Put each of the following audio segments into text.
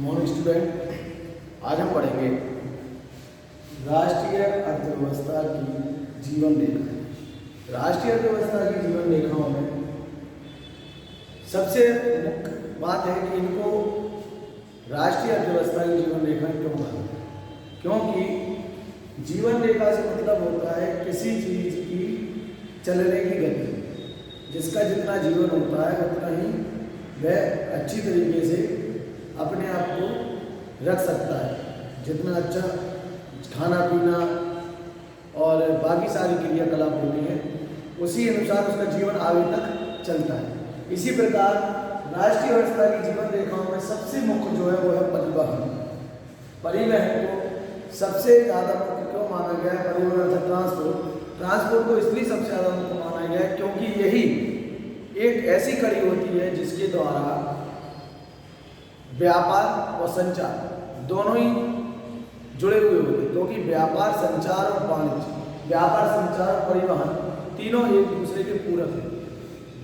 Morning student, आज हम पढ़ेंगे राष्ट्रीय अर्थव्यवस्था की जीवन रेखा। राष्ट्रीय अर्थव्यवस्था की जीवन रेखाओं में सबसे मुख्य बात है कि इनको राष्ट्रीय अर्थव्यवस्था की जीवन रेखा क्यों कहा, क्योंकि जीवन रेखा से मतलब होता है किसी चीज की चलने की गति। जिसका जितना जीवन होता है उतना ही वह अच्छी तरीके से अपने आप को रख सकता है। जितना अच्छा खाना पीना और बाकी सारी क्रियाकलाप होती हैं उसी अनुसार उसका जीवन आगे तक चलता है। इसी प्रकार राष्ट्रीय अर्थव्यवस्था की जीवन रेखाओं में सबसे मुख्य जो है वो है परिवहन। परिवहन को सबसे ज़्यादा मुख्य क्यों माना गया है? परिवहन अर्थात ट्रांसपोर्ट को इसलिए सबसे ज़्यादा मुख्य माना गया है क्योंकि यही एक ऐसी कड़ी होती है जिसके द्वारा व्यापार और संचार दोनों ही जुड़े हुए होते हैं। क्योंकि व्यापार, संचार और वाणिज्य, व्यापार, संचार और परिवहन तीनों एक दूसरे के पूरक हैं।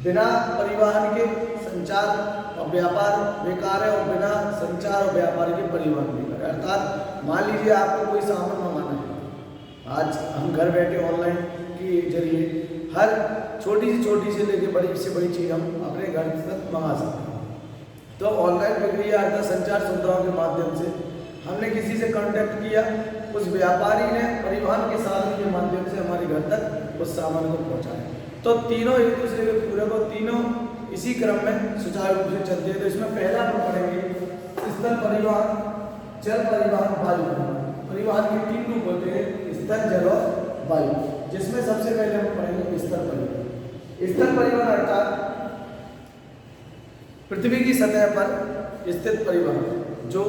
बिना परिवहन के संचार और व्यापार बेकार है और बिना संचार और व्यापार के परिवहन बेकार है। अर्थात मान लीजिए आपको कोई सामान मंगाना है, आज हम घर बैठे ऑनलाइन के जरिए हर छोटी से लेकर बड़ी से बड़ी चीज़ हम अपने घर तक मंगा सकते हैं। तो ऑनलाइन प्रक्रिया अर्थात संचार सुविधाओं के माध्यम से हमने किसी से कांटेक्ट किया, उस व्यापारी ने परिवहन के साधन के माध्यम से हमारे घर तक उस सामान को पहुंचाया। तो तीनों एक दूसरे के पूरक और तीनों इसी क्रम में सुचारू रूप से चलते हैं। तो इसमें पहला हम पढ़ेंगे स्थल परिवहन, जल परिवहन, वायु परिवहन। परिवहन के तीन रूप होते हैं, स्थल, जल और वायु, जिसमें सबसे पहले हम पढ़ेंगे स्थल परिवहन। स्थल परिवहन अर्थात पृथ्वी की सतह पर स्थित परिवहन जो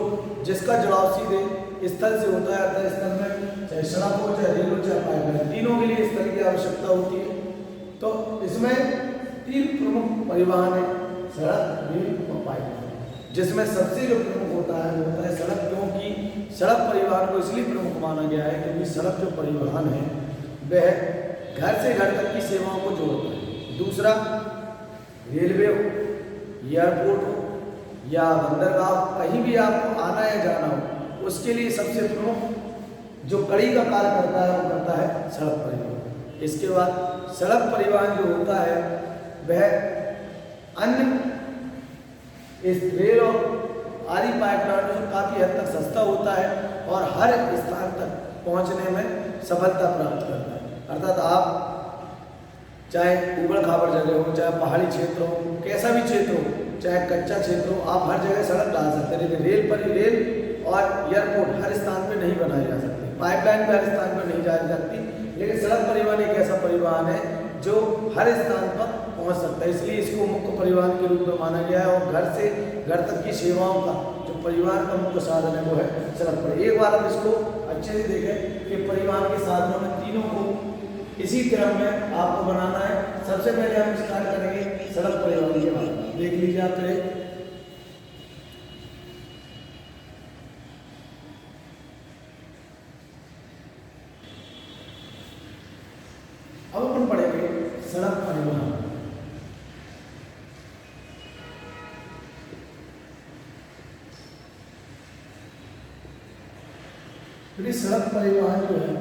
जिसका जुड़ाव सीधे स्थल से होता है। अर्थात स्थल में चाहे सड़क हो, चाहे रेल हो, चाहे पाइपलाइन, तीनों के लिए स्थल की आवश्यकता होती है। तो इसमें तीन प्रमुख परिवहन है, सड़क, रेल और पाइपलाइन, जिसमें सबसे जो प्रमुख होता है वो होता है सड़क। क्योंकि सड़क परिवहन को इसलिए प्रमुख माना गया है क्योंकि सड़क जो परिवहन है वह घर से घर तक की सेवाओं को जोड़ता है। दूसरा, रेलवे हो, एयरपोर्ट हो या बंदरगाह, कहीं भी आपको आना या जाना हो, उसके लिए सबसे प्रमुख जो कड़ी का कार्य करता है वो करता है सड़क परिवहन। इसके बाद सड़क परिवहन जो होता है वह अन्य इस रेल और आदि पाइपलाइन से काफ़ी हद तक सस्ता होता है और हर स्थान तक पहुंचने में सफलता प्राप्त करता है। अर्थात आप चाहे ऊबड़ खाबड़ जगह हो, चाहे पहाड़ी क्षेत्र हो, कैसा भी क्षेत्र हो, चाहे कच्चा क्षेत्र हो, आप हर जगह सड़क डाल सकते हैं। लेकिन रेल और एयरपोर्ट हर स्थान पे नहीं बनाए जा सकते, पाइपलाइन पे हर स्थान पर नहीं जा सकती। लेकिन सड़क परिवहन एक ऐसा परिवहन है जो हर स्थान पर पहुंच सकता है, इसलिए इसको मुख्य परिवहन के रूप में माना गया है। और घर से घर तक की सेवाओं का जो परिवहन का मुख्य साधन है वो है सड़क परिवहन। एक बार हम इसको अच्छे से देखें कि परिवहन के साधनों में तीनों को इसी क्रम में आपको बनाना है। सबसे पहले हम स्टार्ट करेंगे सड़क परिवहन के बारे में। देख लीजिए आप पहले, अब अपन पढ़ेंगे सड़क परिवहन। सड़क परिवहन जो है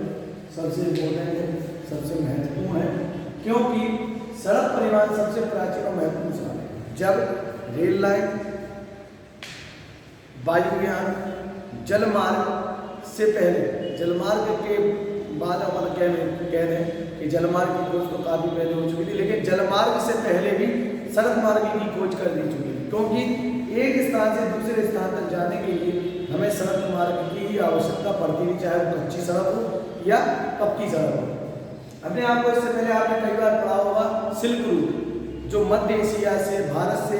सबसे इम्पोर्टेंट है, सबसे महत्वपूर्ण है, क्योंकि सड़क परिवहन सबसे प्राचीन और महत्वपूर्ण साधन है। जब रेल लाइन, वायुयान, जलमार्ग से पहले, जलमार्ग के बाद अपन कह दें कि जलमार्ग की खोज तो काफ़ी पहले हो चुकी थी, लेकिन जलमार्ग से पहले भी सड़क मार्ग की खोज कर दी चुकी थी। क्योंकि एक स्थान से दूसरे स्थान तक जाने के लिए हमें सड़क मार्ग की ही आवश्यकता पड़ती थी, चाहे वो कच्ची सड़क हो या पक्की सड़क हो। अपने आप को इससे पहले आपने कई बार पढ़ा होगा सिल्क रूट, जो मध्य एशिया से, भारत से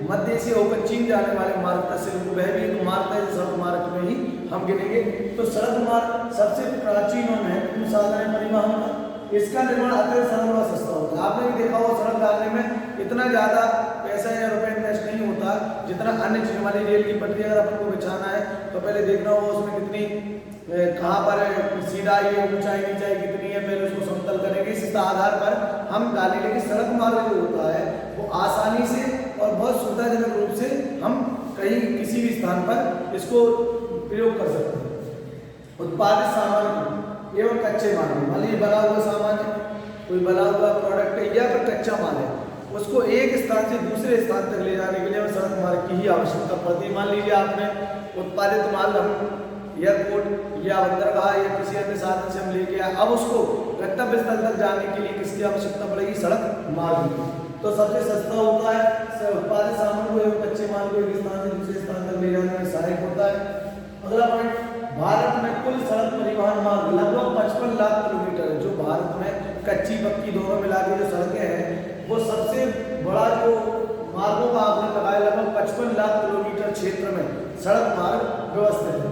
मध्य एशिया होकर चीन जाने वाले मार्ग का सिल्क, वह भी एक मार्ग है, सड़क मार्ग में ही हम गिनेंगे। तो सड़क मार्ग सबसे प्राचीन और महत्वपूर्ण साधन है परिवहन का। इसका निर्माण अत्यंत सरल और सस्ता होता है। आपने भी देखा होगा सड़क डालने में इतना ज़्यादा पैसा या रुपए इन्वेस्ट नहीं होता जितना अन्य चीज। हमारी रेल की पटरी अगर अपन को बिछाना है तो पहले देखना होगा उसमें कितनी कहाँ पर सीधा ये ऊंचाई नीचाई कितनी है, पहले उसको समतल करेंगे, इस आधार पर हम डालेंगे। कि सड़क मार्ग जो होता है वो आसानी से और बहुत सुविधाजनक रूप से हम कहीं किसी भी स्थान पर इसको प्रयोग कर सकते हैं। उत्पादित सामान एवं कच्चे माल, मान लीजिए बना हुआ सामान है, कोई बना हुआ प्रोडक्ट है या फिर कच्चा माल है, उसको एक स्थान से दूसरे स्थान तक ले जाने के लिए सड़क मार्ग की ही आवश्यकता पड़ती है। मान लीजिए आपने उत्पादित माल हम एयरपोर्ट या बंदरगाह या किसी अन्य साधन से हम लेके आए, अब उसको गंतव्य स्थल तक जाने के लिए किसकी आवश्यकता पड़ेगी? सड़क मार्ग की। तो सबसे सस्ता होता है, उत्पादित सामान को एवं कच्चे माल को एक स्थान से दूसरे स्थान तक ले जाने में सहायक होता है। अगला पॉइंट, भारत में कुल सड़क परिवहन मार्ग लगभग 55 लाख किलोमीटर है। जो भारत में कच्ची पक्की दोनों मिला के जो सड़कें हैं, वो सबसे बड़ा जो मार्गों का आपने लगाया, लगभग 55 लाख किलोमीटर क्षेत्र में सड़क मार्ग व्यवस्थित है।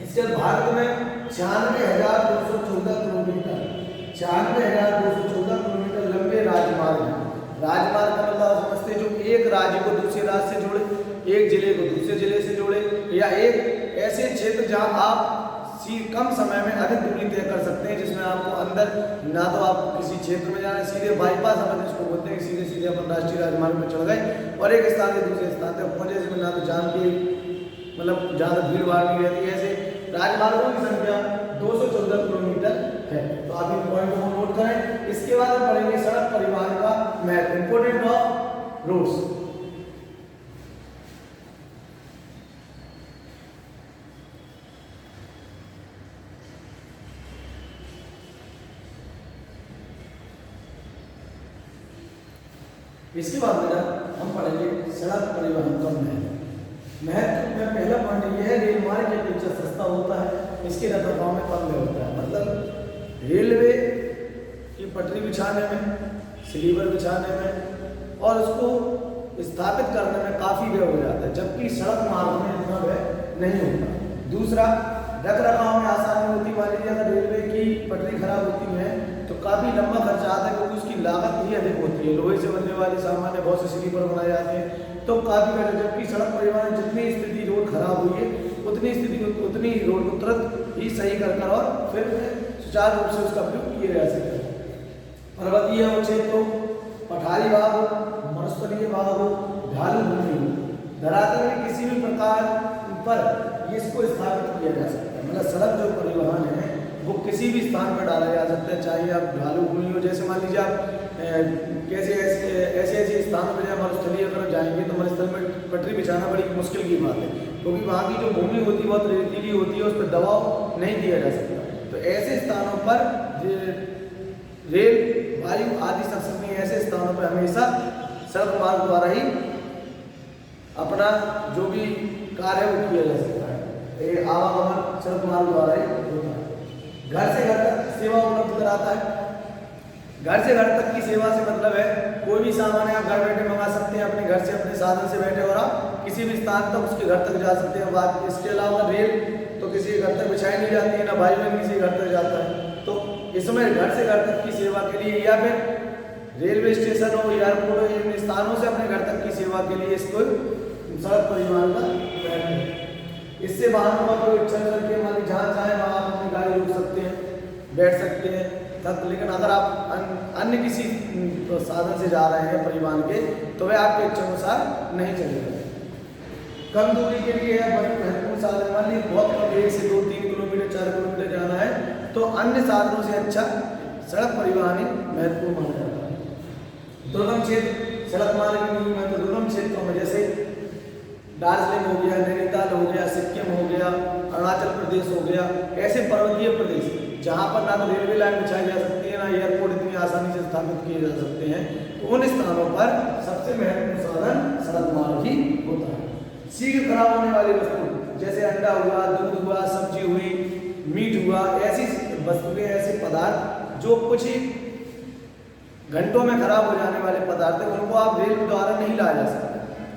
इसके भारत में 96,214 किलोमीटर 96,214 किलोमीटर लंबे राजमार्ग हैं। राजमार्ग का मतलब समझते जो एक राज्य को दूसरे राज्य से जोड़े, एक जिले को दूसरे जिले से जोड़े, या एक ऐसे क्षेत्र जहां आप कम समय में अधिक दूरी तय कर सकते हैं, जिसमें आपको अंदर ना तो आप किसी क्षेत्र में जाना, सीधे बाईपास हम जिसको बोलते हैं, सीधे सीधे अपन राष्ट्रीय राजमार्ग में चढ़ गए और एक स्थान से दूसरे स्थान तक पहुंचे, जिसमें ना तो जान की मतलब ज़्यादा भीड़ भाड़ नहीं रहती है। ऐसे राजमार्गों की संख्या 214 किलोमीटर है। तो आप इन पॉइंट को नोट करें। इसके बाद हम पढ़ेंगे सड़क परिवहन का महत्व, इंपोर्टेंट ऑफ रोड्स। इसके बाद में हम पढ़ेंगे सड़क परिवहन का महत्व में पहला पॉइंट यह है, रेल मार्ग की अपेक्षा सस्ता होता है, इसके रखरखाव में कम व्यय होता है। मतलब रेलवे की पटरी बिछाने में, स्लीपर बिछाने में और उसको स्थापित करने में काफ़ी व्यय हो जाता है, जबकि सड़क मार्ग में इतना व्यय नहीं होता। दूसरा, रखरखाव में आसानी होती है। मान लीजिए अगर रेलवे की पटरी खराब होती है तो काफ़ी लंबा खर्चा आता है, क्योंकि उसकी लागत ही अधिक होती है। लोहे से बनने वाले सामान है, बहुत से स्लीपर बनाए जाते हैं, तो काफ़ी खर्चा। जबकि सड़क परिवहन जितनी स्थिति रोड खराब हुई है, उतनी रोड को तुरंत ही सही कर और फिर सुचारू रूप से उसका उपयोग किया जा सकता है। पर्वतीय क्षेत्रों, पठारी भाग हो, मरुस्थलीय भाग हो, ढालू भूमि हो, धरातल में किसी भी प्रकार पर इसको स्थापित किया जा सकता है। मतलब सड़क जो परिवहन है वो किसी भी स्थान पर डाला जा सकता है, चाहे आप ढालू भूमि हो, जैसे मान लीजिए आप कैसे ऐसे स्थानों पर मरुस्थलीय अगर जाएंगे तो मरुस्थल में पटरी बिछाना बड़ी मुश्किल की बात है, क्योंकि वहाँ की जो भूमि होती है बहुत रेतीली होती है, उस पर दबाव नहीं दिया जा सकता। तो ऐसे स्थानों पर रेल, वायु आदि संसाधन, ऐसे स्थानों पर हमेशा सड़क मार्ग द्वारा ही अपना जो भी कार्य वो किया जा सकता है। ये आवागमन सड़क मार्ग द्वारा ही होता है। घर से घर तक सेवा उपलब्ध कराता है। घर से घर तक की सेवा से मतलब है कोई भी सामान है आप घर बैठे मंगा सकते हैं, अपने घर से अपने साधन से बैठे, और आप किसी भी स्थान तक उसके घर तक जा सकते हैं। बात इसके अलावा रेल तो किसी के घर तक बिछाई नहीं जाती है, ना भाई बहन किसी घर तक जाता है। तो इसमें घर से घर तक की सेवा के लिए या फिर रेलवे स्टेशन हो, एयरपोर्ट हो, इन स्थानों से अपने घर तक की सेवा के लिए इसको सड़क परिवहन का इससे वाहनों का कोई चल करके मान लीजिए जहाँ चाहे वहाँ आप अपनी गाड़ी रोक सकते हैं, बैठ सकते हैं तक। लेकिन अगर आप अन्य किसी साधन से जा रहे हैं परिवहन के, तो वह आपके इच्छा अनुसार नहीं चलेगा। कम दूरी के लिए है महत्वपूर्ण साधन, मान लीजिए बहुत कम, 1 से 2, 3 किलोमीटर 4 किलोमीटर जाना है, तो अन्य साधनों से अच्छा सड़क परिवहन ही महत्वपूर्ण माना जाता है। दुर्गम क्षेत्र, सड़क मार्ग की नींव है, तो दुर्गम क्षेत्रों में जैसे दार्जिलिंग हो गया, नैनीताल हो गया, सिक्किम हो गया, अरुणाचल प्रदेश हो गया, ऐसे पर्वतीय प्रदेश जहाँ पर ना तो रेलवे लाइन बिछाई जा सकती है, ना एयरपोर्ट इतनी आसानी से स्थापित किए जा सकते हैं, तो उन स्थानों पर सबसे महत्वपूर्ण साधन सड़क मार्ग ही होता है। शीघ्र खराब होने वाली वस्तु जैसे अंडा हुआ, दूध हुआ, सब्जी हुई, मीट हुआ, ऐसी वस्तुएं, ऐसे पदार्थ जो कुछ ही घंटों में खराब हो जाने वाले पदार्थ हैं, उनको आप रेल द्वारा नहीं लाया जा सकता।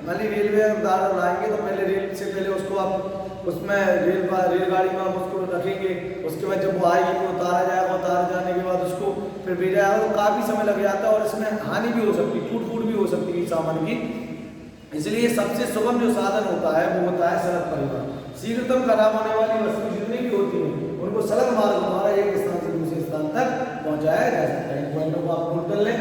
मान ली रेलवे द्वारा लाएंगे तो पहले रेल से पहले उसको आप उसमें रेलगाड़ी में आप उसको रखेंगे, उसके बाद जब वो आएगी तो उतारा जाएगा, उतारे जाने के बाद उसको फिर भेजा जाएगा, तो काफ़ी समय लग जाता है और इसमें हानि भी हो सकती है, टूट भी हो सकती है सामान की। इसलिए सबसे सुगम जो साधन होता है वो होता है सड़क परिवहन। शीघ्रतम खराब होने वाली वस्तु जितनी भी होती है उनको सड़क मार्ग द्वारा एक स्थान से दूसरे स्थान तक पहुँचाया जा सकता है। इन पॉइंटों को आप नोट कर लें।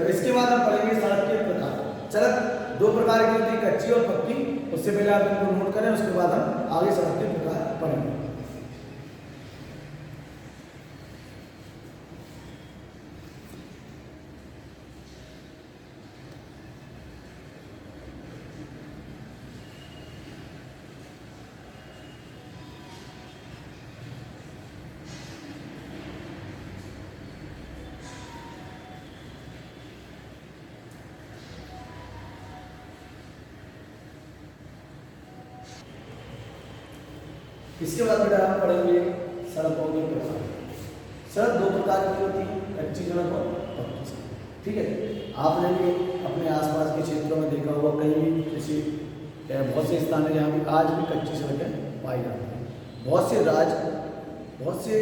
इसके बाद हम पढ़ेंगे सड़क के प्रकार। सड़क दो प्रकार की होती है, कच्ची और पक्की। उससे पहले आप इनको नोट करें, उसके बाद हम आगे सड़क के प्रकार पढ़ेंगे। इसके बाद बेटा हम पढ़ेंगे सड़कों के प्रकार। सड़क दो प्रकार की होती है, कच्ची सड़क और पक्की सड़क। ठीक है, आपने भी अपने आसपास के क्षेत्रों में देखा होगा, कहीं भी किसी बहुत से स्थान है जहाँ भी आज भी कच्ची सड़कें पाई जाती हैं। बहुत से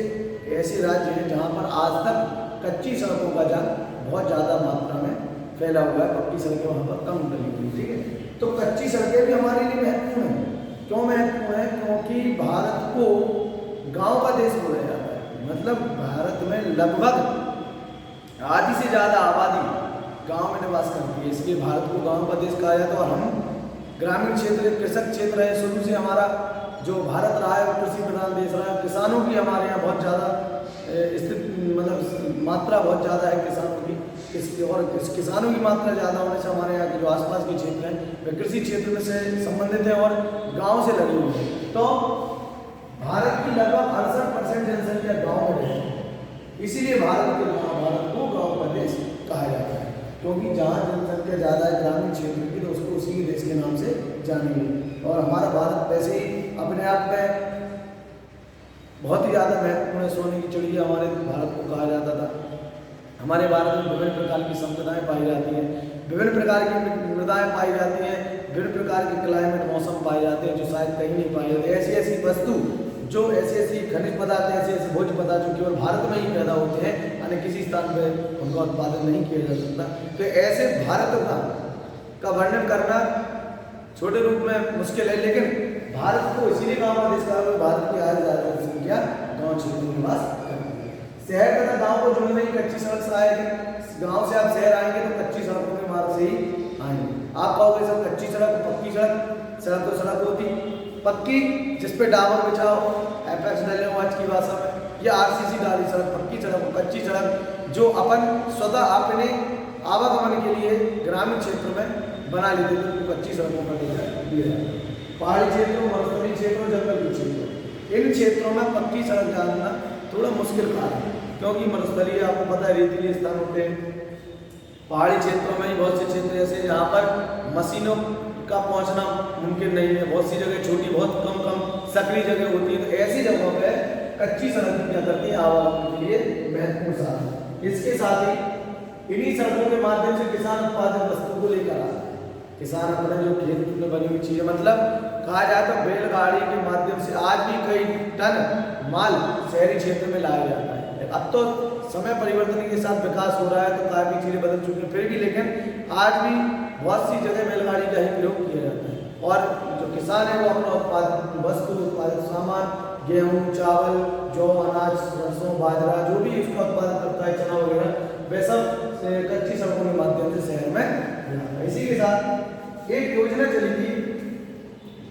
ऐसे राज्य हैं जहाँ पर आज तक कच्ची सड़कों का जाल बहुत ज़्यादा मात्रा में फैला हुआ है, पक्की सड़कें वहाँ पर कम डली हुई। ठीक है, तो कच्ची सड़कें भी हमारे लिए महत्वपूर्ण है। क्यों महत्वपूर्ण है? क्योंकि भारत को गांव का देश बोला जाता है। मतलब भारत में लगभग आधी से ज़्यादा आबादी गांव में निवास करती है, इसलिए भारत को गांव का देश कहा जाता है। और हम ग्रामीण क्षेत्र, कृषक क्षेत्र है, शुरू से हमारा जो भारत रहा है वो कृषि प्रधान देश रहा है। किसानों की हमारे यहाँ बहुत ज़्यादा स्थिति, मतलब मात्रा बहुत ज़्यादा है किसानों की। और किसानों की मात्रा ज़्यादा होने से हमारे यहाँ के जो आसपास के क्षेत्र हैं वे कृषि क्षेत्र में से संबंधित हैं और गांव से लगे हुए हैं। तो भारत की लगभग 68% जनसंख्या गांव में रहती है, इसीलिए भारत को गांव का देश कहा जाता है। क्योंकि जहाँ जनसंख्या ज़्यादा है ग्रामीण क्षेत्र की, तो उसको उसी के देश के नाम से जानेंगे। और हमारा भारत वैसे ही अपने आप में बहुत ही ज़्यादा महत्वपूर्ण है, सोने की चिड़िया हमारे भारत को कहा जाता था। हमारे भारत में विभिन्न प्रकार की संप्रदाएं पाई जाती हैं, विभिन्न प्रकार की मृदाएं पाई जाती हैं, विभिन्न प्रकार के क्लाइमेट, मौसम पाए जाते हैं जो शायद कहीं नहीं पाए जाते। ऐसी वस्तु जो ऐसी खनिज पदार्थ, ऐसे भोज्य पदार्थ जो केवल भारत में ही पैदा होते हैं, अन्य किसी स्थान पर उनका उत्पादन नहीं किया जा सकता। तो ऐसे भारत का वर्णन करना छोटे रूप में मुश्किल है, लेकिन भारत को इसीलिए गाँव का देश कहा, भारत की आधी ज़्यादा संख्या गाँव क्षेत्र में निवास करती है। शहर तथा गाँव को जोड़ने की कच्ची सड़क से आएगी। गाँव से आप शहर आएंगे तो कच्ची सड़कों के मार्ग से ही आएंगे। आप कहोगे सब कच्ची सड़क, पक्की सड़क तो सड़क होती पक्की जिसपे डामर बिछा हो, एपेक्स डले हो आज की भाषा में, या आरसीसी डाली सड़क पक्की सड़क हो। कच्ची सड़क जो अपन स्वतः अपने आवागमन के लिए ग्रामीण क्षेत्र में बना लेते थे, तो कच्ची सड़कों का दर्जा दिया जाता है। पहाड़ी क्षेत्रों, मरुस्थलीय क्षेत्रों, जंगल के क्षेत्रों, इन क्षेत्रों में पक्की सड़क जानना थोड़ा मुश्किल कार्य है, क्योंकि मरुस्थलीय आपको पता है रेतीले स्थान होते हैं। पहाड़ी क्षेत्रों में ही बहुत से क्षेत्र ऐसे जहाँ पर मशीनों का पहुँचना मुमकिन नहीं है। बहुत सी जगह छोटी, बहुत कम सक्रिय जगह होती है, तो ऐसी जगहों पर कच्ची सड़क क्या करती है, आवागमन के लिए महत्वपूर्ण साधन। इसके साथ ही इन्हीं सड़कों के माध्यम से किसान उत्पादित वस्तुओं को लेकर आता है। किसान अपने जो खेत में बनी हुई चीज़ें, मतलब कहा जाए तो बैलगाड़ी के माध्यम से आज भी कई टन माल शहरी क्षेत्र में लाया जाता है। अब तो समय परिवर्तन के साथ विकास हो रहा है, तो काफ़ी चीज़ें बदल चुकी हैं, फिर भी लेकिन आज भी बहुत सी जगह बैलगाड़ी का ही प्रयोग किया जाता है। और जो किसान है वो अपना उत्पादित वस्तु, उत्पादित सामान, गेहूँ, चावल, जौ, अनाज, सरसों, बाजरा, जो भी इसका उत्पादन करता है, चना वगैरह, वे सब कच्ची सड़कों के माध्यम से शहर में। इसी के साथ एक योजना चली थी,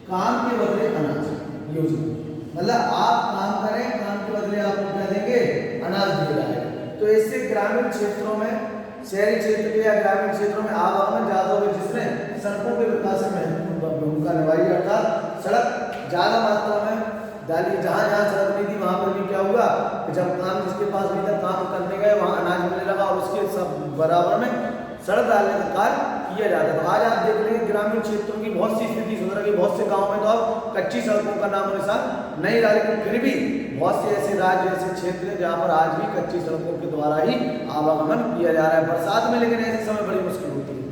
काम के बदले अनाज योजना। मतलब आप काम करें, काम के बदले आपको क्या देंगे, अनाज दिया जाएगा। तो इससे ग्रामीण क्षेत्रों में, शहरी क्षेत्र के या ग्रामीण क्षेत्रों में आवागमन ज़्यादा हो, जिसने सड़कों के विकास में महत्वपूर्ण भूमिका निभाई। अर्थात सड़क ज़्यादा मात्रा में डाली, जहाँ सड़क नहीं थी वहाँ पर भी क्या हुआ, जब काम जिसके पास नहीं था काम करने गए, वहाँ अनाज मिलने लगा और उसके सब बराबर में सड़क डालने का कार्य किया जाता है। तो आज आप देख रहे हैं ग्रामीण क्षेत्रों की बहुत सी स्थिति सुधर गई। बहुत से गाँव में तो अब कच्ची सड़कों का नाम निशान नहीं रहा, लेकिन फिर भी बहुत से ऐसे राज्य, ऐसे क्षेत्र हैं जहाँ पर आज भी कच्ची सड़कों के द्वारा ही आवागमन किया जा रहा है। बरसात में लेकिन ऐसे समय बड़ी मुश्किल होती है।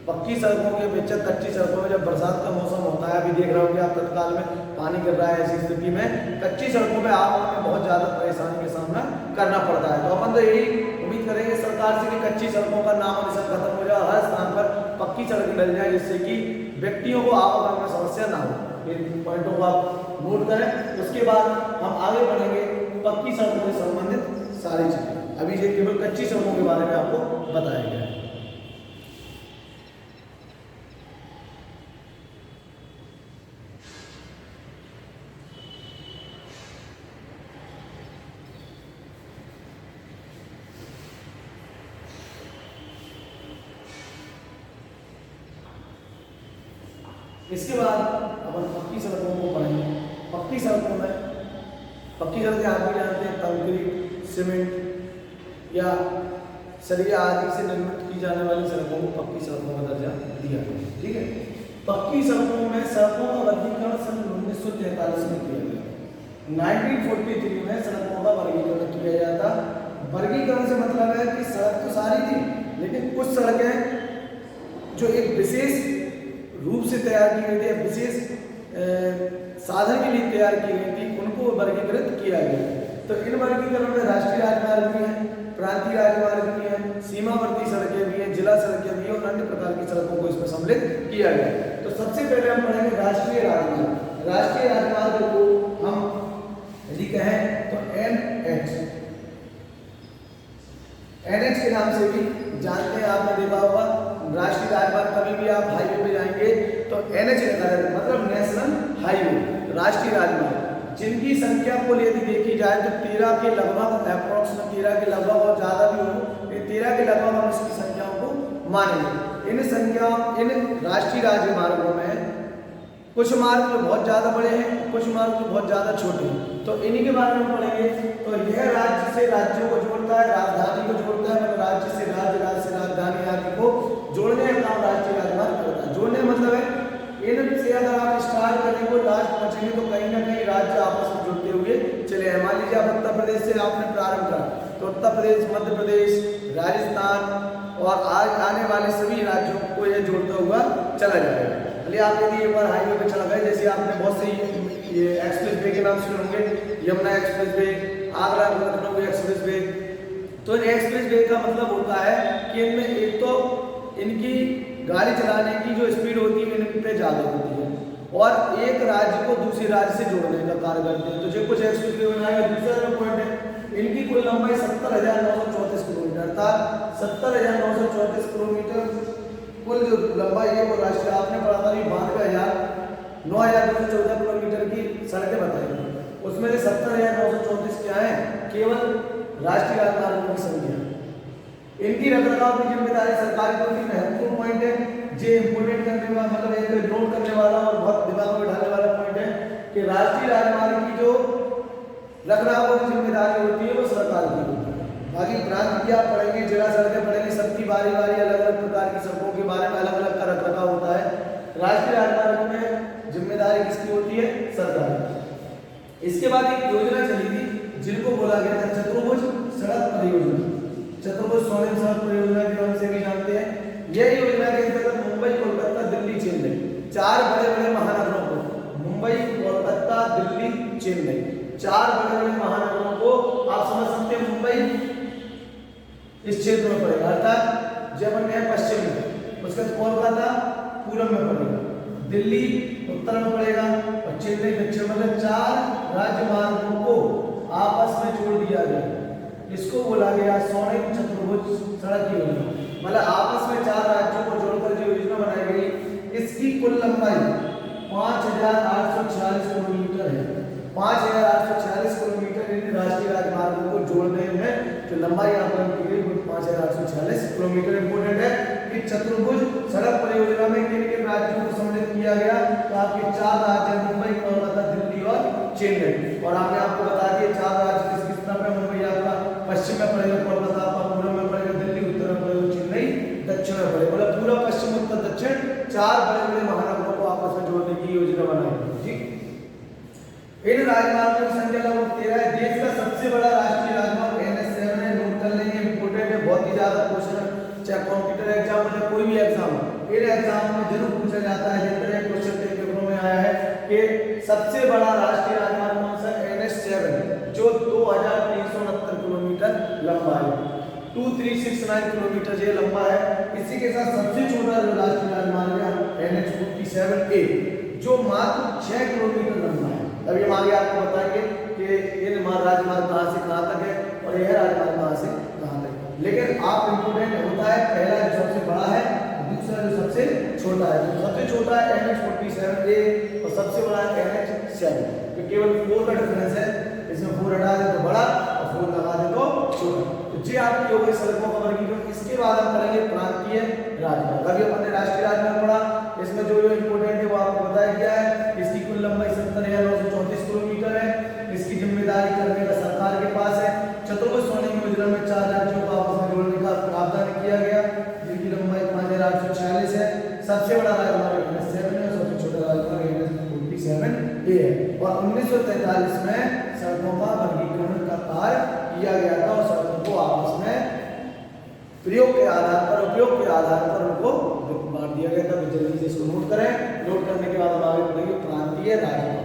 पक्की सड़कों के अपेक्षा कच्ची सड़कों में जब बरसात का मौसम होता है, अभी देख रहे होंगे आप तत्काल में पानी गिर रहा है, ऐसी स्थिति में कच्ची सड़कों में आवागमन में बहुत ज़्यादा परेशानी का सामना करना पड़ता है। तो अपन तो यही उम्मीद करेंगे सरकार से कि कच्ची सड़कों का नाम निशान खत्म हो जाए, हर स्थान पर पक्की सड़क डल जाए, जिससे कि व्यक्तियों को आवागमन में समस्या ना हो। इन पॉइंटों को आप नोट करें। उसके बाद हम आगे बढ़ेंगे पक्की सड़कों से संबंधित सारी चीज़ें। अभी ये केवल कच्ची सड़कों के बारे में आपको बताया गया है। इसके बाद अपन पक्की सड़कों को पढ़ेंगे। पक्की सड़कों में पक्की सड़कें आप भी जानते हैं, कंक्रीट, सीमेंट या सरिया आदि से निर्मित की जाने वाली सड़कों को पक्की सड़कों का दर्जा दिया गया। ठीक है, पक्की सड़कों में सड़कों का वर्गीकरण सन 1943 में किया गया। 1943 में सड़कों का वर्गीकरण किया गया था। वर्गीकरण से मतलब है कि सड़क तो सारी थी, लेकिन कुछ सड़कें जो एक विशेष रूप से तैयार की गई थी, विशेष साधन के लिए तैयार की गई थी, उनको वर्गीकृत किया गया। तो इन वर्गीकरण में राष्ट्रीय राजमार्ग भी है, प्रांतीय राजमार्ग भी है, सीमावर्ती सड़कें भी हैं, जिला सड़कें भी हैं और अन्य प्रकार की सड़कों को इसमें सम्मिलित किया गया। तो सबसे पहले हम पढ़ेंगे राष्ट्रीय राजमार्ग। राष्ट्रीय राजमार्ग को हम यदि कहें तो NH के नाम से भी जानते हैं, आपने देखा होगा। राष्ट्रीय राजमार्ग कभी भी आप हाईवे पे जाएंगे तो NH लिखा रहता है, मतलब नेशनल हाईवे, राष्ट्रीय राजमार्ग, जिनकी संख्या को यदि देखी जाए तो 13 के लगभग, अप्रोक्सीमेट 13 के लगभग और ज़्यादा भी हो, 13 के लगभग हम इसकी संख्याओं को मानेंगे। इन राष्ट्रीय राजमार्गों में कुछ मार्ग तो बहुत ज़्यादा बड़े हैं, कुछ मार्ग तो बहुत ज़्यादा छोटे हैं। तो इन्हीं के बारे में पढ़ेंगे। तो यह राज्य से राज्यों को जोड़ता है, राजधानी को जोड़ता है, मतलब राज्य से राज्य, राज्य से राजधानी आदि को जोड़ने का काम राष्ट्रीय राजमार्ग करता है। जोड़ने मतलब है इनसे अगर आप स्टार्ट करेंगे तो लास्ट पहुंचेंगे तो कहीं ना कहीं राज्य आपस में जुड़ते हुए चले हैं। मान लीजिए आप उत्तर प्रदेश से आपने प्रारंभ करा तो उत्तर प्रदेश, मध्य प्रदेश, राजस्थान और आने वाले सभी राज्यों को यह जोड़ता हुआ चला जाएगा। चलिए, आप यदि एक बार हाईवे पे चला गए, जैसे आपने बहुत से ये एक्सप्रेस वे के नाम सुने होंगे, Yamuna express way, Agra Lucknow express way. तो एक्सप्रेस वे का मतलब होता है कि इनमें एक तो इनकी गाड़ी चलाने की जो स्पीड होती है इन पे ज़्यादा होती है और एक राज्य को दूसरे राज्य से जोड़ने का कार्य करते हैं। तो जो कुछ एक्सप्रेस वे बनाए गए, दूसरा जो पॉइंट है, इनकी कुल लंबाई 70,934 किलोमीटर, अर्थात 70,934 किलोमीटर कुल जो लंबाई है वो राष्ट्रीय, आपने पढ़ा था 9,214 किलोमीटर की सड़कें बताई गई, उसमें से 70,934 क्या है, केवल राष्ट्रीय राजमार्गों की संख्या। इनकी रखरखाव की जिम्मेदारी सरकार की होती है। महत्वपूर्ण पॉइंट है, जो इंपोर्टेंट करने वाला, मतलब एक नोट करने वाला और बहुत दिमाग में बैठाने वाला पॉइंट है कि राष्ट्रीय राजमार्ग की जो रखरखाव की जिम्मेदारी होती है वो सरकार की होती है। बाकी प्रांत की आप पढ़ेंगे, जिला सड़कें पढ़ेंगे, सबकी बारी बारी अलग अलग प्रकार की सड़कों के बारे में अलग अलग का रखरखाव होता है। राष्ट्रीय राजमार्ग में जिम्मेदारी किसकी होती है, सरकार। इसके बाद एक योजना चली थी जिनको बोला गया था चतुर्भुज सड़क परियोजना। चतुर्भुज स्वर्णिम सड़क परियोजना के नाम से भी जानते हैं। यह योजना के अंतर्गत मुंबई, कोलकाता, दिल्ली, चेन्नई, 4 बड़े बड़े महानगरों को, मुंबई, कोलकाता, दिल्ली, चेन्नई, 4 बड़े बड़े महानगरों को आप समझ सकते हैं मुंबई इस क्षेत्र में पड़ेगा, अर्थात जब अन्य पश्चिम में, उसके बाद कोलकाता पूर्व में पड़ेगा, दिल्ली उत्तर में पड़ेगा और चेन्नई दक्षिण में। 4 राजमार्गों को आपस में जोड़ दिया गया, इसको बोला गया स्वर्णिम चतुर्भुज सड़क योजना। मतलब आपस में 4 राज्यों को जोड़कर जो योजना बनाई गई, इसकी कुल लंबाई 5,846 किलोमीटर है। 5,846 किलोमीटर इन राष्ट्रीय राजमार्गों को जोड़ने में जो लंबाई यहाँ पर की गई 5,846 किलोमीटर। इंपोर्टेंट है कि चतुर्भुज सड़क परियोजना में किन किन राज्यों को सम्मिलित किया गया, तो आपके 4 राज्य, मुंबई, कोलकाता, दिल्ली और चेन्नई। और आपने आपको बता दिया 4 राज्य किस किस तरफ है, मुंबई आपका पश्चिम में पड़ेगा, कोलकाता आपका पूर्व में पड़ेगा, दिल्ली उत्तर में पड़ेगा, चेन्नई दक्षिण में पड़ेगा। मतलब पूरा पश्चिम उत्तर दक्षिण 4 बड़े बड़े महानगरों को आपस में जोड़ने की योजना बनाई गई। ठीक, इन राजमार्गों की संख्या लगभग 13 है। देश का सबसे बड़ा राष्ट्रीय राजमार्ग NH7 है। नोट कर लेंगे, इंपोर्टेंट है, बहुत ही ज्यादा क्वेश्चन, चाहे कॉम्प्यूटर एग्जाम हो, कोई भी एग्जाम हो, इन एग्जाम में जरूर पूछा जाता है। जितने क्वेश्चन पेपरों में आया है कि सबसे बड़ा राष्ट्रीय राजमार्ग कौन सा, NH7, जो 2,369 किलोमीटर लंबा है, 2369 किलोमीटर ये लंबा है। इसी के साथ सबसे छोटा जो राष्ट्रीय राजमार्ग है NH47A, जो मात्र 6 किलोमीटर लंबा है। अभी हम आगे आपको बताएंगे कि ये राजमार्ग कहाँ से कहाँ तक है और यह राजमार्ग कहाँ से कहाँ तक है। लेकिन आप इंपोर्टेंट होता है, पहला जो सबसे बड़ा है, दूसरा जो सबसे छोटा है। तो सबसे छोटा है NH47A और सबसे बड़ा है NH7। तो केवल 4 का डिफरेंस है, इसमें 4 हटा दे तो बड़ा और 4 लगा दे तो छोटा। तो ये आपकी हो गई सड़कों का वर्गीकरण। इसके बाद हम करेंगे प्रांतीय राजमार्ग। अभी अपने राष्ट्रीय राजमार्ग पढ़ा, इसमें जो इंपोर्टेंट है वो आपको ए है। और 1943 में सड़कों का वर्गीकरण का कार्य किया गया था और सड़कों को आपस में प्रयोग के आधार पर, उपयोग के आधार पर उनको बांट दिया गया था। तो जल्दी से इसको नोट करें। नोट करने के बाद हम आगे बढ़ेंगे प्रांतीय राजमार्ग।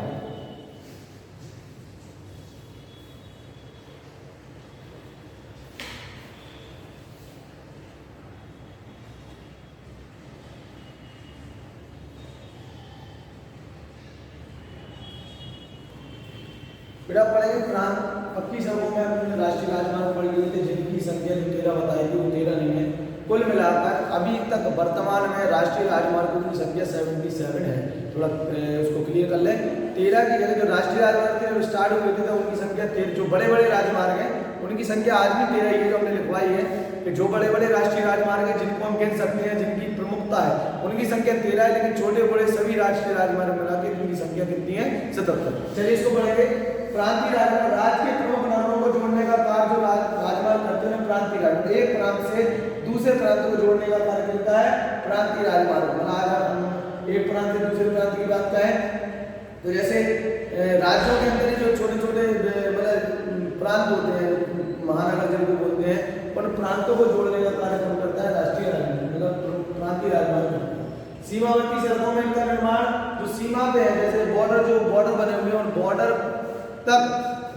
बेटा पढ़ेंगे प्रांत पक्की सड़कों में हमने राष्ट्रीय राजमार्ग पढ़ लिए थे जिनकी संख्या जो 13 बताई थी वो 13 नहीं है। कुल मिलाकर अभी तक वर्तमान में राष्ट्रीय राजमार्गों की संख्या 77 है। थोड़ा उसको क्लियर कर ले। 13 की जगह जो राष्ट्रीय राजमार्ग थे स्टार्ट हुए थे तो उनकी संख्या 13, जो बड़े बड़े राजमार्ग हैं उनकी संख्या आज भी 13 ही है। जो हमने लिखवाई है कि जो बड़े बड़े राष्ट्रीय राजमार्ग हैं जिनको हम गिन सकते हैं, जिनकी प्रमुखता है, उनकी संख्या 13 है। लेकिन छोटे बड़े सभी राष्ट्रीय राजमार्ग मिला के उनकी संख्या कितनी है? 77। चलिए इसको पढ़ेंगे। प्रांतीय राजमार्ग राज्य के प्रमुख नगरों को जोड़ने का कार्य जो राजमार्ग करते हैं प्रांतीय राजमार्ग, एक प्रांत से दूसरे प्रांत को जोड़ने का कार्य करता है प्रांतीय राजमार्ग। मतलब आज हम एक प्रांत से दूसरे प्रांत की बात करें तो जैसे राज्यों के अंदर जो छोटे छोटे मतलब प्रांत होते हैं, महानगर जिनको बोलते हैं, उन प्रांतों को जोड़ने का कार्य करता है राष्ट्रीय राजमार्ग, मतलब प्रांतीय राजमार्ग। सीमावर्ती सड़कों में इनका निर्माण जो सीमा पे है, जैसे बॉर्डर बने हुए हैं और बॉर्डर तक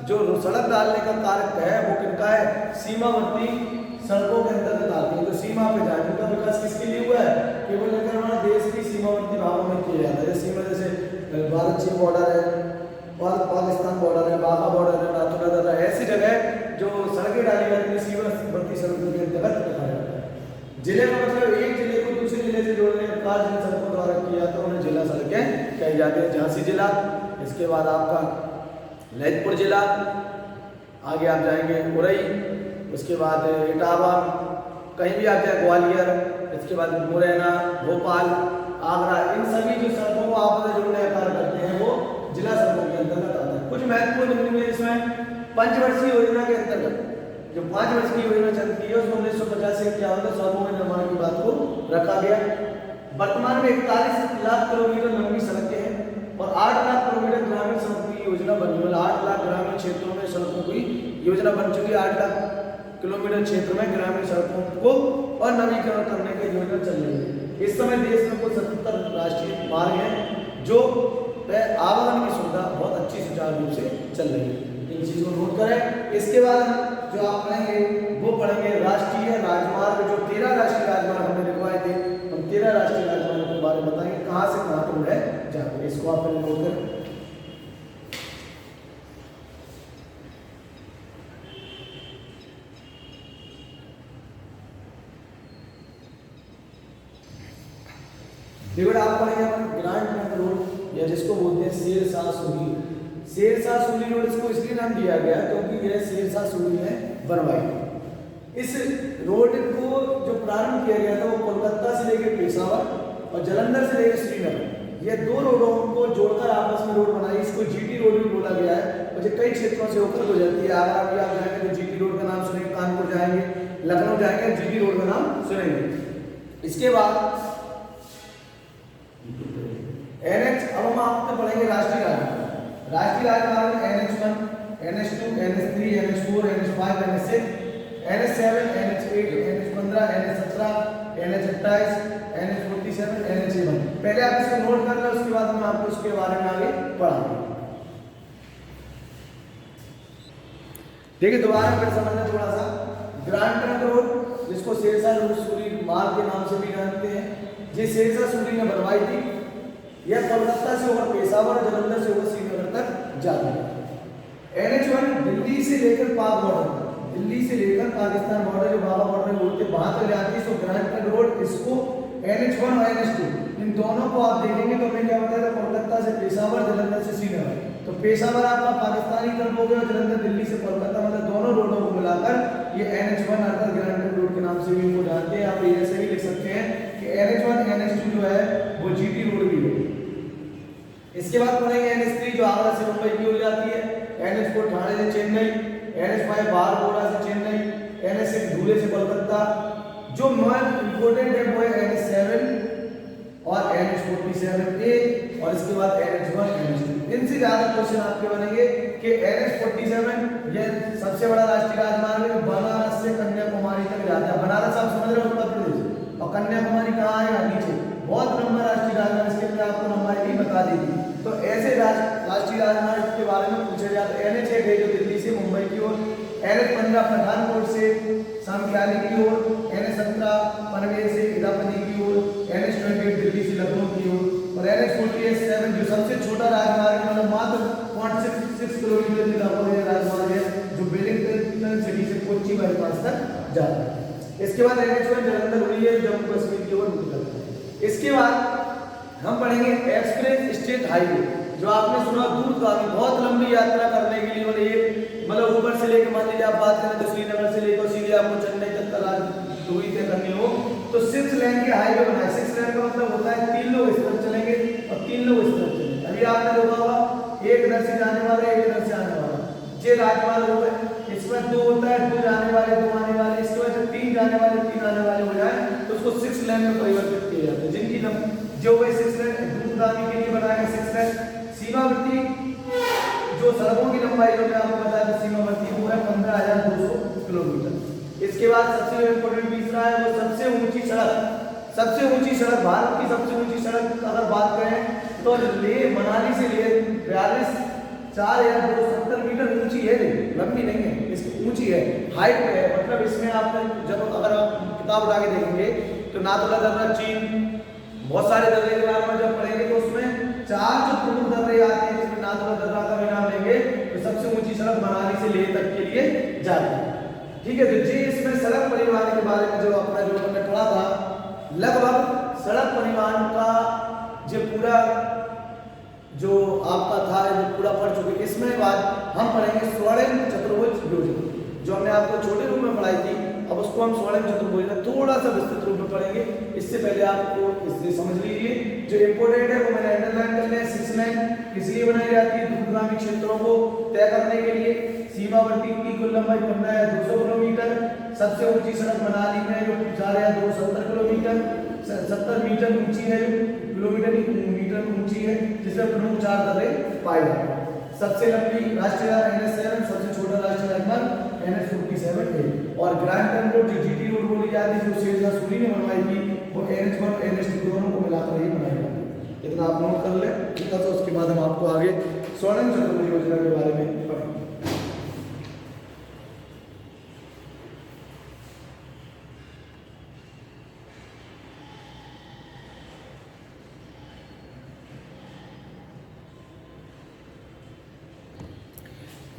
जो सड़क डालने का कार्य है वो किनका है? सीमावर्ती सड़कों के अंतर्गत आती है। जो सीमा पे जाए उनका विकास किसके लिए हुआ है? केवल निर्माण देश की सीमावर्ती भागों में किया जाता है। जैसे सीमा जैसे भारत चीन बॉर्डर है, पाकिस्तान बॉर्डर है, बाघा बॉर्डर है, नाथुला दर्रा, ऐसी जगह जो सड़कें डाली जाती है सीमावर्ती सड़कों के अंतर्गत रखा जाता है। जिले का मतलब एक जिले को दूसरे जिले से जोड़ने का कार्य जिन सड़कों द्वारा किया जाता है उन्हें जिला सड़कें कही जाती है। झांसी जिला, इसके बाद आपका ललितपुर जिला, आगे आप जाएंगे उरई, उसके बाद इटावा, कहीं भी आप जाए ग्वालियर, इसके बाद मुरैना, भोपाल, आगरा, इन सभी जो सड़कों को आपस में जोड़ने का कार्य करते हैं वो जिला सड़कों के अंतर्गत आता है। कुछ महत्वपूर्ण बिंदु इसमें पंचवर्षीय योजना के अंतर्गत जो 5 वर्ष की योजना चलती है उसमें 1950 से 51 तक सड़कों के निर्माण की बात को रखा गया। वर्तमान में 41 लाख किलोमीटर लंबी सड़कें हैं और 8 लाख किलोमीटर ग्रामीण सड़कों की योजना बनी है। 8 लाख ग्रामीण क्षेत्रों में सड़कों की योजना बन चुकी है। 8 लाख किलोमीटर क्षेत्र में ग्रामीण सड़कों को और नवीकरण करने की योजना चल रही है। इस समय देश में कुल 77 राष्ट्रीय मार्ग हैं जो आवागमन की सुविधा बहुत अच्छी सुचारू रूप से चल रही है। इन चीज़ को नोट करें। इसके बाद जो आप पढ़ेंगे वो पढ़ेंगे राष्ट्रीय राजमार्ग। जो 13 राष्ट्रीय राजमार्ग हमने लिखवाए थे, हम 13 राष्ट्रीय राजमार्ग के बारे में बताएंगे कहाँ से कहाँ तक है जाकर। इसको आप पहले नोट करें। आप पढ़ेंगे ग्रांड ट्रंक रोड या जिसको बोलते हैं शेरशाह सूरी। शेरशाह सूरी रोड इसको इसलिए नाम दिया गया क्योंकि यह शेरशाह सूरी ने बनवाई। इस रोड को जो प्रारंभ किया गया था वो कोलकाता से लेकर पेशावर और जालंधर से लेकर श्रीनगर, ये 2 रोडों को जोड़कर आपस में रोड बनाई। इसको जीटी रोड भी बोला गया है और ये कई क्षेत्रों से होकर गुजरती है। आगरा भी आप जाएंगे तो जीटी रोड का नाम सुनेंगे, कानपुर जाएंगे, लखनऊ जाएंगे, जीटी रोड का नाम सुनेंगे। इसके बाद NH, अब हम आपको पढ़ेंगे राष्ट्रीय राजमार्ग। राष्ट्रीय राजमार्ग में NH1, NH2, NH3, NH4, NH5, NH6, NH7, NH8, NH15, NH17, NH28, NH47, NH1। पहले आप इसको नोट कर लें, उसके बाद मैं आपको इसके बारे में आगे पढ़ाऊंगा। देखिए दोबारा फिर समझना थोड़ा सा। ग्रांड ट्रंक रोड जिसको शेरशाह सूरी मार्ग के नाम से भी जानते हैं, ये शेरशाह सूरी ने बनवाई थी। यह कोलकाता से होकर पेशावर और जालंधर से होकर श्रीनगर तक जाती है। NH1 दिल्ली से लेकर पाक बॉर्डर, दिल्ली से लेकर पाकिस्तान बॉर्डर जो बाबा बॉर्डर बोलते हैं वहां तक जाती है। तो ग्रांड ट्रंक रोड इसको NH1 और NH2 इन दोनों को आप देखेंगे तो मैं क्या बताया, कोलकाता से पेशावर, जालंधर से श्रीनगर। तो पेशावर आपका पाकिस्तानी तरफ हो गया और जालंधर दिल्ली से कोलकाता, मतलब दोनों रोडों को मिलाकर ये NH1 अर्थात ग्रांड ट्रंक रोड के नाम से भी इनको जानते हैं। आप ऐसे भी लिख सकते हैं कि NH1 NH2 जो है वो जीटी रोड भी है। इसके बाद पढ़ेंगे NH3 जो आगरा से मुंबई की हो जाती है, NH4 ठाणे से चेन्नई, NH5 बारकोड़ा से चेन्नई, NH6 धुले से कोलकाता। जो मोस्ट इंपोर्टेंट है वो है NH7 और NH47A और इसके बाद NH1 NH2 इनसे ज्यादा क्वेश्चन आपके बनेंगे कि NH-47 ये सबसे बड़ा राष्ट्रीय राजमार्ग है, बनारस से कन्याकुमारी तक जाता है। बनारस आप समझ रहे हो उत्तर प्रदेश, और कन्याकुमारी कहाँ आएगा नीचे। बहुत लंबा राष्ट्रीय राजमार्ग, इसके लिए आपको लंबाई भी बता दी थी। तो ऐसे राष्ट्रीय राजमार्ग के बारे में पूछा जाता है। NH-1 है जो दिल्ली से मुंबई की ओर, NH-15 पठानकोट से सामख्याली की ओर, NH-17 पनवेल से इटापल्ली की ओर, NH-28 दिल्ली से लखनऊ की ओर, और NH-47 जो सबसे छोटा राजमार्ग है, मतलब मात्र 0.66 किलोमीटर का राजमार्ग है, जो वेलिंगटन सिटी से कोच्चि बाईपास तक जाता है। इसके बाद NH-1 जालंधर हुई है, जम्मू कश्मीर की ओर निकलता है। इसके बाद हम पढ़ेंगे एक्सप्रेस स्टेट हाईवे, जो आपने सुना दूरगामी, बहुत लंबी यात्रा करने के लिए, मतलब ऊपर से लेकर मान लीजिए आप बात करें तो श्रीनगर से लेकर सीधे आपको चेन्नई तक का दूरी तय करनी हो तो 6 लेन के हाईवे बनाए। 6 लेन का मतलब होता है 3 लोग इस तरफ चलेंगे और 3 लोग इस तरफ चलेंगे। अभी आपने देखा होगा एक इधर से जाने वाला, एक इधर से आने वाला, ये राजमार्ग हो गए। इसमें 2 होता है, 2 जाने वाले 2 आने वाले। इसके बाद 3 जाने वाले 3 आने वाले हो जाए तो उसको 6 लेन में परिवर्तित किया जाता है, जिनकी जो वही 6 लेन दूरगामी के लिए बनाया 6 लेन। सीमावर्ती जो सड़कों की लंबाई जो मैं आपको बताया था सीमावर्ती वो है 15,200 किलोमीटर। इसके बाद सबसे इम्पोर्टेंट तीसरा है वो सबसे ऊंची सड़क। सबसे ऊंची सड़क, भारत की सबसे ऊंची सड़क अगर बात करें तो लेह मनाली से लेह 4,270 मीटर ऊंची है, लंबी नहीं है, इसकी ऊंची है, हाइट पे है। मतलब इसमें आपने जब अगर आप किताब उठा के देखेंगे तो नाथुला दर्रा चीन, बहुत सारे दर्रे के बारे में जब पढ़ेंगे तो उसमें 4 जो प्रमुख दर्रे आते हैं, जिसमें नाथुला दर्रा का भी नाम लेंगे, तो सबसे ऊंची सड़क मनाली से लेह तक के लिए जाती है। ठीक है, तो जी इसमें सड़क परिवहन के बारे में जो अपना जो हमने पढ़ा था, लगभग सड़क परिवहन का जो पूरा जो आपका था जो पूरा पढ़ चुके। इसमें बाद हम पढ़ेंगे स्वर्णिम चतुर्भुज योजना, जो हमने आपको छोटे रूप में पढ़ाई थी, अब उसको हम स्वर्णिम चतुर्भुज योजना थोड़ा सा विस्तृत रूप में पढ़ेंगे। इससे पहले आपको इससे समझ लीजिए जो इम्पोर्टेंट है वो मैंने अंडरलाइन कर लिया। 6 लाइन इसलिए बनाई जाती है दूरगामी क्षेत्रों को तय करने के लिए। सीमावर्ती की कुल लंबाई 15,200 किलोमीटर। सबसे ऊंची सड़क मनाली में जो 4,270 किलोमीटर 70 मीटर ऊंची है, मीटर ऊंची है, जिसमें प्रमुख 4 दर्रे पाए जाते हैं। सबसे लंबी राष्ट्रीय NH-7, सबसे छोटा राष्ट्रीय राजमार्ग NH-47 है। और ग्रैंड ट्रंक रोड जो GT रोड बोली जाती है, जो शेरशाह सूरी ने बनवाई थी, वो NH-1 और NH-2 दोनों को मिलाकर ही बनाई जाती है। इतना आप नोट कर ले, ठीक है। तो उसके बाद हम आपको आगे स्वर्णिम चतुर्भुज योजना के बारे में पढ़ेंगे।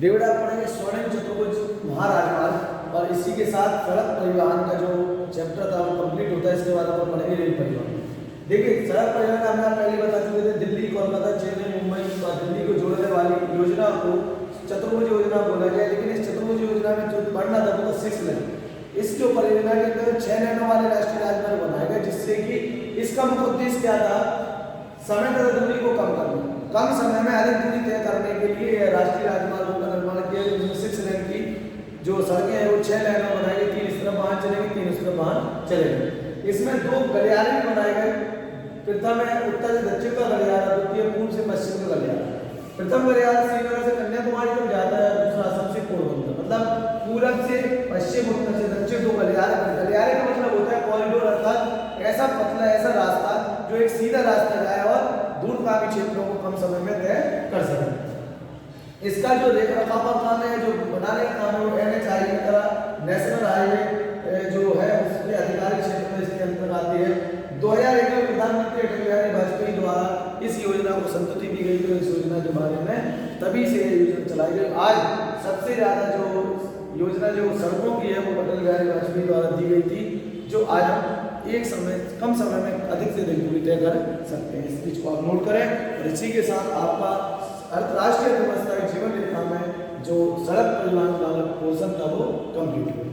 डेविड आप पढ़ेंगे स्वर्णिम चतुर्भुज महाराजमार्ग, और इसी के साथ सड़क परिवहन का जो चैप्टर था वो कंप्लीट होता है। इसके बाद हम पढ़ेंगे रेल परिवहन। देखिए सड़क परिवहन हमने पहले बता चुके थे, दिल्ली, कोलकाता, चेन्नई, मुंबई और दिल्ली को जोड़ने वाली योजना को चतुर्भुज योजना बोला गया। लेकिन इस चतुर्भुज योजना में जो पढ़ना था वो 6 लेन। इस जो परियोजना के अंदर 6 लेनों वाले राष्ट्रीय राजमार्ग बनाए गए, जिससे कि इसका मुख्य उद्देश्य क्या था, समय तथा दूरी को कम करना, कम समय में अधिक दूरी तय करने के लिए राष्ट्रीय राजमार्गों का निर्माण किया। जिसमें 6 लेन की जो सड़कें हैं वो 6 लेन में बनाई गई। 3 इस तरफ वाहन चलेंगे, 3 इस तरफ वाहन चलेंगे। इसमें 2 गलियारे भी बनाए गए। प्रथम है उत्तर से दक्षिण का गलियारा, द्वितीय पूर्व से पश्चिम का गलियारा। प्रथम गलियारा श्रीनगर से कन्याकुमारी तक जाता है, दूसरा असम से पोरबंदर। मतलब पूरब से पश्चिम, उत्तर से दक्षिण 2 गलियारे। गलियारे का मतलब होता है कॉरिडोर, अर्थात ऐसा पतला ऐसा रास्ता जो एक सीधा रास्ता जाए और दूरगामी क्षेत्रों को कम समय में तय कर सके। इसका जो रेख रखाव का काम है, जो बनाने का काम है, वो NH हाईवे की तरह नेशनल हाईवे जो है उसके आधिकारिक क्षेत्र में इसके अंतर्गत आती है। 2001 में प्रधानमंत्री अटल बिहारी वाजपेयी द्वारा इस योजना को संतुष्टि दी गई। तो इस योजना के बारे में तभी से योजना चलाई गई। आज सबसे ज्यादा जो योजना जो सड़कों की है वो अटल बिहारी वाजपेयी द्वारा दी गई थी, जो आज हम एक समय कम समय में अधिक से अधिक दूरी तय कर सकते हैं। इस चीज को आप नोट करें। और इसी के साथ आपका अंतर्राष्ट्रीय व्यवस्था के जीवन रेखा में जो सड़क परिवहन का पोर्शन था वो कंप्लीट हुआ।